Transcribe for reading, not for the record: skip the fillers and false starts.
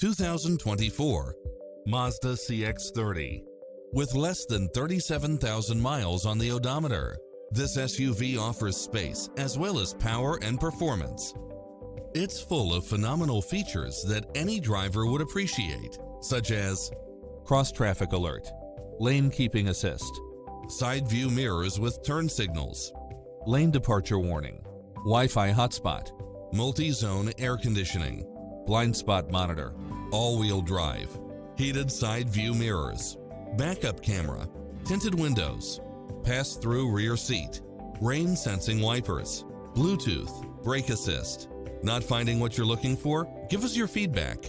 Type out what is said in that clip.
2024 Mazda CX-30. With less than 37,000 miles on the odometer, this SUV offers space as well as power and performance. It's full of phenomenal features that any driver would appreciate, such as cross-traffic alert, lane keeping assist, side view mirrors with turn signals, lane departure warning, Wi-Fi hotspot, multi-zone air conditioning, blind spot monitor, all-wheel drive, heated side view mirrors, backup camera, tinted windows, pass-through rear seat, rain-sensing wipers, Bluetooth, brake assist. Not finding what you're looking for? Give us your feedback.